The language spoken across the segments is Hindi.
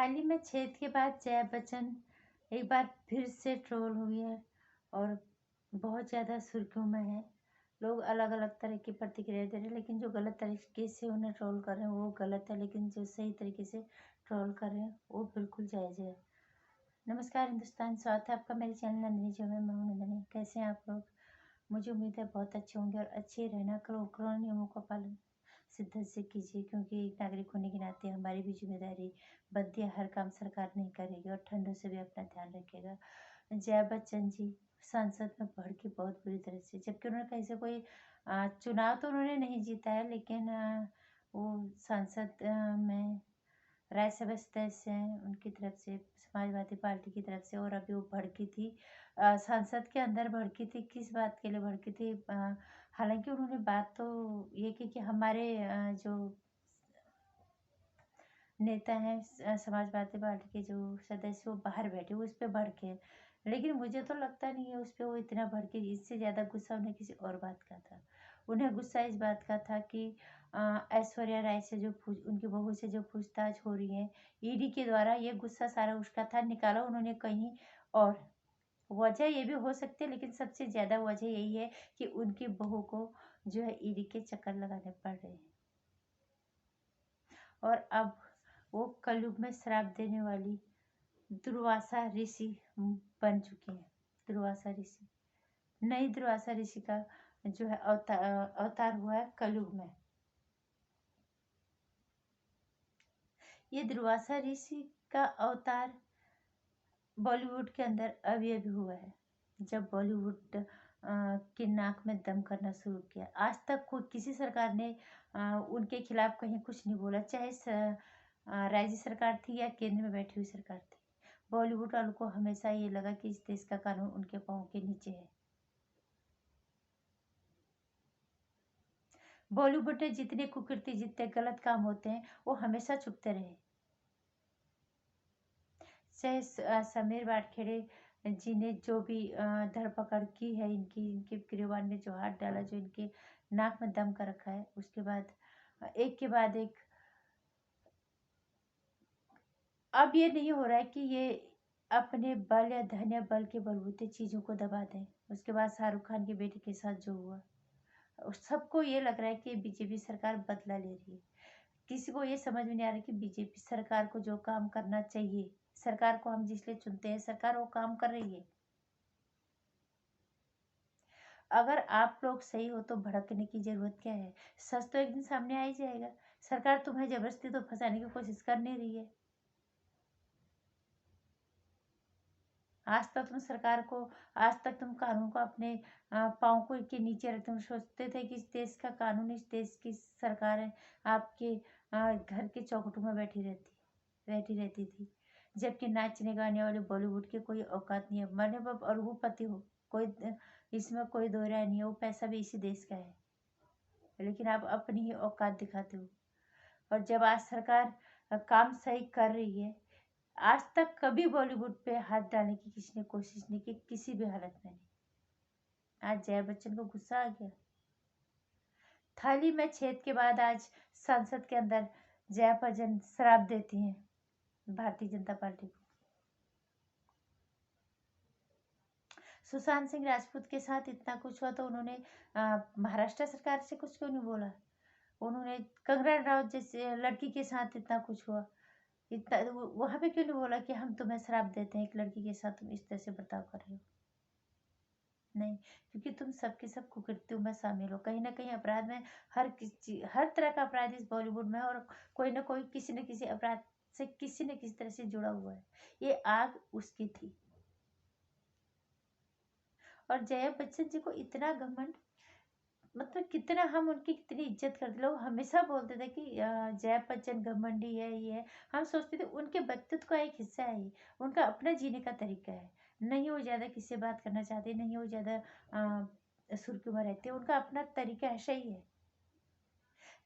थाली में छेद के बाद जया बच्चन एक बार फिर से ट्रोल हुई है और बहुत ज़्यादा सुर्खियों में है। लोग अलग अलग तरह की प्रतिक्रिया दे रहे हैं, लेकिन जो गलत तरीके से उन्हें ट्रोल कर रहे हैं वो गलत है, लेकिन जो सही तरीके से ट्रोल कर रहे हैं वो बिल्कुल जायज़ है। नमस्कार हिंदुस्तान, स्वागत है आपका मेरे चैनल नंदिनी जो में। मैं हूं नंदिनी। कैसे हैं आप लोग? मुझे उम्मीद है बहुत अच्छे होंगे और अच्छे ही रहना। कोरोना नियमों का पालन शिद्दत से कीजिए, क्योंकि एक नागरिक होने के नाते हमारी भी जिम्मेदारी बनती है। हर काम सरकार नहीं करेगी और ठंडों से भी अपना ध्यान रखेगा। जया बच्चन जी संसद में बढ़ के बहुत बुरी तरह से, जबकि उन्होंने कहीं से कोई चुनाव तो उन्होंने नहीं जीता है, लेकिन वो संसद में राज्यसभा सदस्य हैं, उनकी तरफ से समाजवादी पार्टी की तरफ से। और अभी वो भड़की थी संसद के अंदर। भड़की थी किस बात के लिए भड़की थी? हालांकि उन्होंने बात तो ये की कि हमारे जो नेता हैं समाजवादी पार्टी के जो सदस्य वो बाहर बैठे, वो उस पर भड़के। लेकिन मुझे तो लगता नहीं है उस पर वो इतना भड़के। इससे ज़्यादा गुस्सा उन्हें किसी और बात का था। उन्हें गुस्सा इस बात का था कि ऐश्वर्या राय से जो उनकी बहू से जो पूछताछ हो रही है ईडी के द्वारा, ये गुस्सा सारा उसका था। निकाला उन्होंने कहीं और। वजह ये भी हो सकती है, लेकिन सबसे ज़्यादा वजह यही है कि उनकी बहू को जो है ईडी के चक्कर लगाने पड़ रहे हैं। और अब वो कलयुग में श्राप देने वाली दुर्वासा ऋषि बन चुकी हैं। दुर्वासा ऋषि, नई दुर्वासा ऋषि का जो है अवतार हुआ है कलयुग में। ये दुर्वासा ऋषि का अवतार बॉलीवुड के अंदर अभी अभी हुआ है, जब बॉलीवुड के नाक में दम करना शुरू किया। आज तक कोई किसी सरकार ने उनके खिलाफ कहीं कुछ नहीं बोला, चाहे राज्य सरकार थी या केंद्र में बैठी हुई सरकार थी। बॉलीवुड वालों को हमेशा ये लगा कि इस देश का कानून उनके पाँव के नीचे है। बॉलीवुड में जितने कुकृति, जितने गलत काम होते हैं वो हमेशा छुपते रहे। चाहे समीर बाटखेड़े जी ने जो भी धरपकड़ की है, इनके गिरबान में जो हाथ डाला, जो इनके नाक में दम कर रखा है, उसके बाद एक के बाद एक। अब ये नहीं हो रहा है कि ये अपने बल या धन या बल के बलबूते चीज़ों को दबा दें। उसके बाद शाहरुख खान की बेटी के साथ जो हुआ, सबको ये लग रहा है कि बीजेपी सरकार बदला ले रही है। किसी को ये समझ में नहीं आ रहा कि बीजेपी सरकार को जो काम करना चाहिए, सरकार को हम जिसलिए चुनते हैं, सरकार वो काम कर रही है। अगर आप लोग सही हो तो भड़कने की जरूरत क्या है? सच तो एक दिन सामने आ ही जाएगा। सरकार तुम्हें जबरदस्ती तो फंसाने की कोशिश कर नहीं रही है। आज तक तुम कानून को अपने पाँव को के नीचे रखते। तुम सोचते थे कि इस देश का कानून, इस देश की सरकार है, आपके घर के चौखटों में बैठी रहती थी। जबकि नाचने गाने वाले बॉलीवुड के कोई औकात नहीं है। मरने पर अरबोपति हो, कोई इसमें कोई दो राय नहीं है। वो पैसा भी इसी देश का है, लेकिन आप अपनी ही औकात दिखाते हो। और जब आज सरकार काम सही कर रही है, आज तक कभी बॉलीवुड पे हाथ डालने की किसी ने कोशिश नहीं की, किसी भी हालत में नहीं। आज जया बच्चन को गुस्सा आ गया। थाली में छेद के बाद आज संसद के अंदर जया बच्चन शराब देती हैं भारतीय जनता पार्टी को। सुशांत सिंह राजपूत के साथ इतना कुछ हुआ तो उन्होंने महाराष्ट्र सरकार से कुछ क्यों नहीं बोला? उन्होंने कंगना राउत जैसे लड़की के साथ इतना कुछ हुआ, इतना वहां पे क्यों नहीं बोला कि हम तुम्हें शराब देते हैं, एक लड़की के साथ तुम इस तरह से बर्ताव कर रहे हो? नहीं, क्योंकि तुम सबके सब कुकृत्यों में शामिल हो। कहीं ना कहीं अपराध में हर तरह का अपराध इस बॉलीवुड में है, और कोई ना कोई किसी न किसी अपराध से किसी न किसी तरह से जुड़ा हुआ है। ये आग उसकी थी। और जया बच्चन जी को इतना घमंड, मतलब कितना हम उनकी कितनी इज्जत करते। लोग हमेशा बोलते थे कि जया बच्चन घमंडी है, ये है। हम सोचते थे उनके व्यक्तित्व का एक हिस्सा है, उनका अपना जीने का तरीका है। नहीं वो ज़्यादा किसी से बात करना चाहते, नहीं वो ज़्यादा सुर्खियों में रहते, उनका अपना तरीका ऐसा ही है।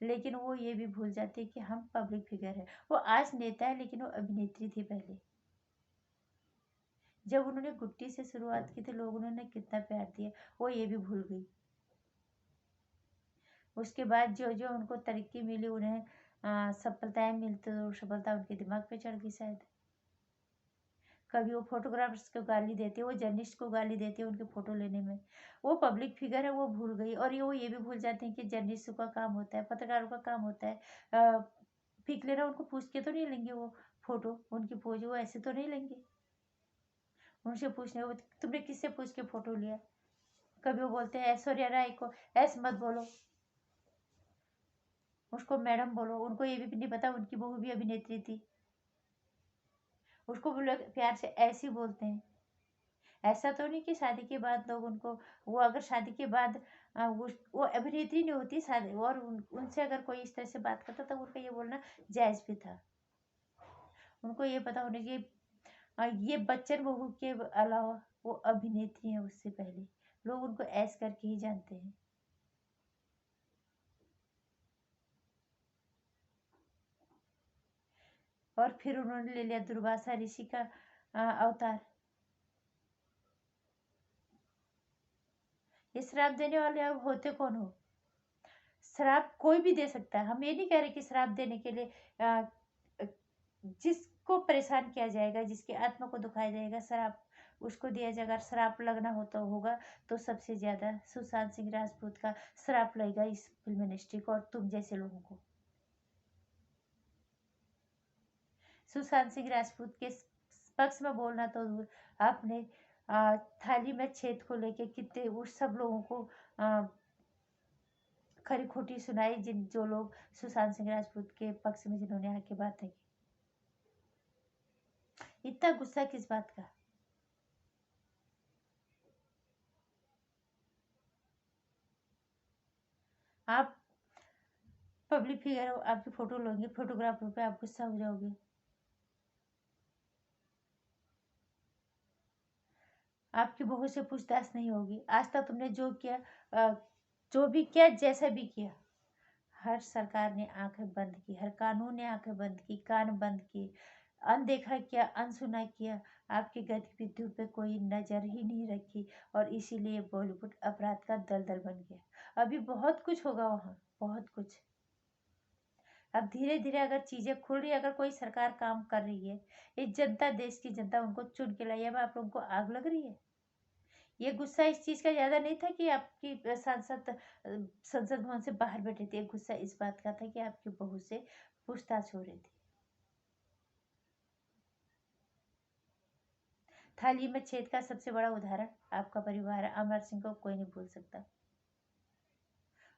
लेकिन वो ये भी भूल जाते कि हम पब्लिक फिगर है। वो आज नेता है, लेकिन वो अभिनेत्री थी पहले। जब उन्होंने गुट्टी से शुरुआत की थी, लोग उन्होंने कितना प्यार दिया, वो ये भी भूल गई। उसके बाद जो जो उनको तरक्की मिली, उन्हें सफलताएं मिलती तो सफलता उनके दिमाग पे चढ़ गई शायद। कभी वो फोटोग्राफर्स को गाली देते, वो जर्नलिस्ट को गाली देते उनके फोटो लेने में। वो पब्लिक फिगर है, वो भूल गई। और ये भी भूल जाते हैं कि जर्नलिस्टों का काम होता है, पत्रकारों का काम होता है पिक लेना। उनको पूछ के तो नहीं लेंगे वो फोटो, उनकी पोज वो ऐसे तो नहीं लेंगे। उनसे पूछने वो तुमने किससे पूछ के फोटो लिया। कभी वो बोलते हैं ऐश्वर्या राय को ऐसे मत बोलो, उसको मैडम बोलो। उनको ये भी नहीं पता उनकी बहू भी अभिनेत्री थी, उसको वो लोग प्यार से ऐसे ही बोलते हैं। ऐसा तो नहीं कि शादी के बाद लोग उनको, वो अगर शादी के बाद वो अभिनेत्री नहीं होती शादी, और उनसे अगर कोई इस तरह से बात करता तो उनका ये बोलना जायज भी था। उनको ये पता होना चाहिए ये बच्चन बहू के अलावा वो अभिनेत्री है। उससे पहले लोग उनको ऐस करके ही जानते हैं। और फिर उन्होंने ले लिया दुर्वासा ऋषि का अवतार। ये श्राप देने वाले अब होते कौन हो? श्राप कोई भी दे सकता है। हम ये नहीं कह रहे कि श्राप देने के लिए जिसको परेशान किया जाएगा, जिसकी आत्मा को दुखाया जाएगा, श्राप उसको दिया जाएगा। श्राप लगना होता होगा तो सबसे ज्यादा सुशांत सिंह राजपूत का श्राप लगेगा इस फिल्म इंडस्ट्री को और तुम जैसे लोगों को। सुशांत सिंह राजपूत के पक्ष में बोलना तो दूर, आपने थाली में छेद को लेके कितने उस सब लोगों को खरी खोटी सुनाई, जो लोग सुशांत सिंह राजपूत के पक्ष में जिन्होंने आके बातें की। इतना गुस्सा किस बात का? आप पब्लिक फिगर हो, आपकी फोटो लोगे, फोटोग्राफर पे आप गुस्सा हो जाओगे। आपकी बहू से पूछताछ नहीं होगी। आज तक तुमने जो किया, जो भी किया, जैसा भी किया, हर सरकार ने आंखें बंद की, हर कानून ने आंखें बंद की, कान बंद किए, अनदेखा किया, अनसुना किया। आपकी गतिविधियों पे कोई नजर ही नहीं रखी और इसीलिए बॉलीवुड अपराध का दलदल बन गया। अभी बहुत कुछ होगा वहाँ, बहुत कुछ। अब धीरे धीरे अगर चीजें खुल रही है, अगर कोई सरकार काम कर रही है, ये जनता, देश की जनता उनको चुन के लाई, अब आप लोगों को आग लग रही है। ये गुस्सा इस चीज का ज्यादा नहीं था कि आपकी सांसद संसद भवन से बाहर बैठे थे। गुस्सा इस बात का था कि आपकी बहू से पूछताछ हो रही थी। थाली में छेद का सबसे बड़ा उदाहरण आपका परिवार है। अमर सिंह को कोई नहीं भूल सकता।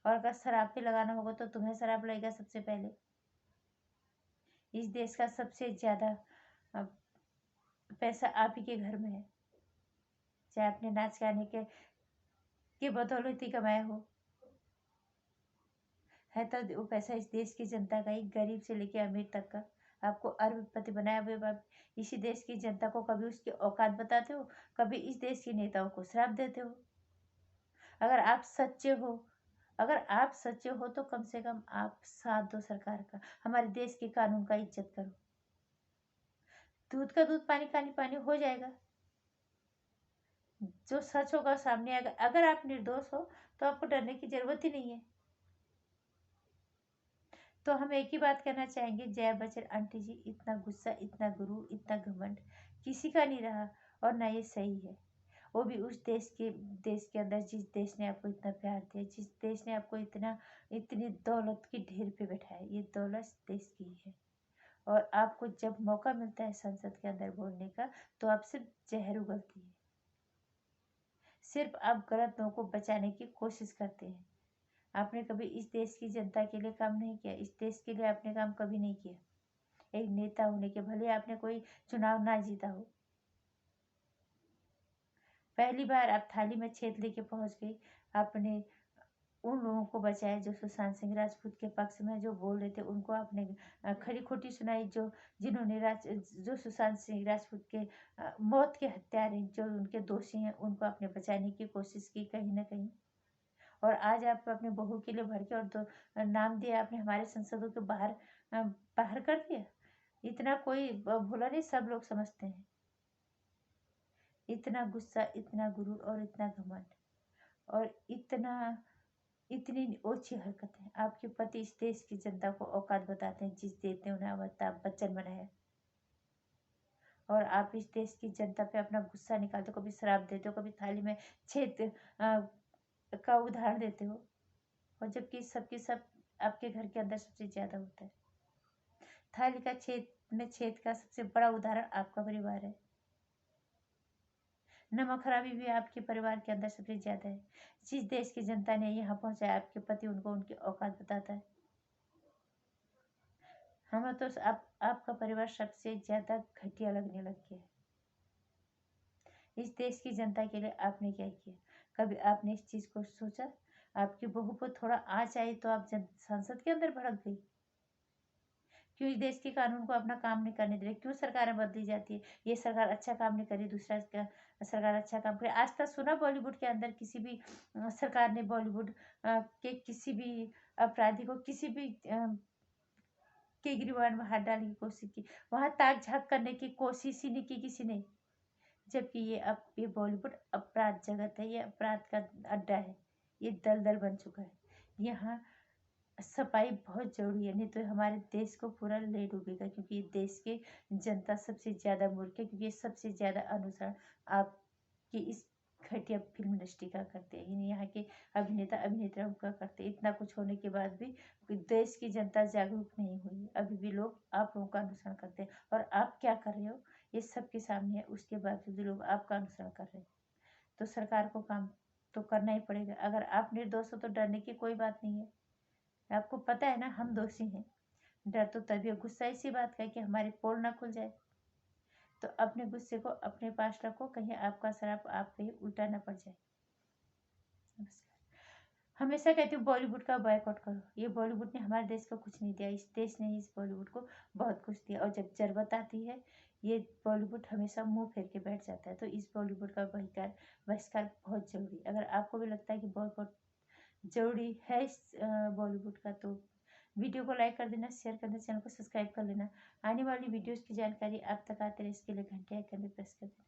और अगर शराब पे लगाना होगा तो तुम्हें शराब लगेगा सबसे पहले। इस देश का सबसे ज्यादा पैसा आप ही के घर में है, चाहे अपने नाच गाने के बदौलत ही कमाया हो। है तो वो पैसा इस देश की जनता का ही, गरीब से लेके अमीर तक का। आपको अरबपति बनाया हुए आप इसी देश की जनता को कभी उसकी औकात बताते हो, कभी इस देश के नेताओं को श्राप देते हो। अगर आप सच्चे हो, अगर आप सच्चे हो तो कम से कम आप साथ दो सरकार का, हमारे देश के कानून का इज्जत करो। दूध का दूध, पानी का पानी हो जाएगा। जो सच होगा सामने आएगा। अगर आप निर्दोष हो तो आपको डरने की जरूरत ही नहीं है। तो हम एक ही बात कहना चाहेंगे, जया बच्चन आंटी जी, इतना गुस्सा, इतना गुरूर, इतना घमंड किसी का नहीं रहा। और ना ये सही है। वो भी उस देश के अंदर जिस देश ने आपको इतना प्यार दिया, जिस देश ने आपको इतनी दौलत की ढेर पे बैठाया। ये दौलत देश की है। और आपको जब मौका मिलता है संसद के अंदर बोलने का तो आप सिर्फ जहर उगलती है। सिर्फ आप गलत लोगों को बचाने की कोशिश करते हैं। आपने कभी इस देश की जनता के लिए काम नहीं किया। इस देश के लिए आपने काम कभी नहीं किया। एक नेता होने के, भले आपने कोई चुनाव ना जीता हो, पहली बार आप थाली में छेद लेके पहुंच गई। आपने उन लोगों को बचाया जो सुशांत सिंह राजपूत के पक्ष में जो बोल रहे थे, उनको आपने खरी खोटी सुनाई। जिन्होंने जो सुशांत सिंह राजपूत के मौत के हत्यारे, जो उनके दोषी हैं, उनको आपने बचाने की कोशिश की कहीं ना कहीं। और आज आप अपने बहू के लिए भड़के और नाम दिया आपने, हमारे संसदों के बाहर कर दिया। इतना कोई भूला नहीं, सब लोग समझते हैं। इतना गुस्सा, इतना गुरूर और इतना घमंड और इतना इतनी ओछी हरकत है। आपके पति इस देश की जनता को औकात बताते हैं जिस देश ने उन्हें अमिताभ बच्चन बनाया, और आप इस देश की जनता पे अपना गुस्सा निकालते हो, कभी शराब देते हो, कभी थाली में छेद का उदाहरण देते हो, और जबकि सबके सब आपके घर के अंदर सबसे ज्यादा होता है। थाली का छेद का सबसे बड़ा उदाहरण आपका परिवार है। नमक खराबी भी आपके परिवार के अंदर सबसे ज्यादा है। जिस देश की जनता ने यहाँ पहुंचाया, आपके पति उनको उनकी औकात बताता है। हमें तो आपका परिवार सबसे ज्यादा घटिया लगने लग गया है। इस देश की जनता के लिए आपने क्या किया? कभी आपने इस चीज को सोचा? आपकी बहू को थोड़ा आँच आई तो आप संसद के अंदर भड़क गई। क्यों इस देश के कानून को अपना काम नहीं करने दे रहे? क्यों सरकारें बदली जाती है? ये सरकार अच्छा काम नहीं करी, दूसरा सरकार अच्छा काम करे। आज तक सुना बॉलीवुड के अंदर किसी भी सरकार ने बॉलीवुड के किसी भी अपराधी को, किसी भी केजरीवाल में हाथ डालने की कोशिश की? वहां ताक झाक करने की कोशिश ही नहीं की किसी ने। जबकि ये बॉलीवुड अपराध जगत है, ये अपराध का अड्डा है, ये दलदल बन चुका है। यहाँ सफाई बहुत जरूरी है, नहीं तो हमारे देश को पूरा ले डूबेगा। क्योंकि ये देश के जनता सबसे ज्यादा मूर्ख है, क्योंकि ये सबसे ज्यादा अनुसरण आपकी इस घटिया फिल्म इंडस्ट्री का करते हैं, यहाँ के अभिनेता अभिनेताओं का करते हैं। इतना कुछ होने के बाद भी देश की जनता जागरूक नहीं हुई, अभी भी लोग आप लोगों का अनुसरण करते हैं। और आप क्या कर रहे हो ये सबके सामने है, उसके बावजूद लोग आपका अनुसरण कर रहे हैं। तो सरकार को काम तो करना ही पड़ेगा। अगर आप निर्दोष हो तो डरने की कोई बात नहीं है। आपको पता है ना हम दोषी हैं। डर तो तभी है, गुस्सा इसी बात का है कि हमारी पोल ना खुल जाए। तो अपने गुस्से को अपने पास रखो, कहीं आपका शराब आप कहीं उल्टा ना पड़ जाए। नमस्कार। हमेशा कहती हूँ बॉलीवुड का बॉयकॉट करो। ये बॉलीवुड ने हमारे देश को कुछ नहीं दिया, इस देश ने इस बॉलीवुड को बहुत कुछ दिया। और जब जरूरत आती है ये बॉलीवुड हमेशा मुंह फेर के बैठ जाता है। तो इस बॉलीवुड का बहिष्कार बहुत जरूरी। अगर आपको भी लगता है कि बॉयकॉट जरूरी है इस बॉलीवुड का, तो वीडियो को लाइक कर देना, शेयर कर देना, चैनल को सब्सक्राइब कर लेना। आने वाली वीडियोस की जानकारी आप तक आते रहे इसके लिए घंटे आइकन पे प्रेस कर देना।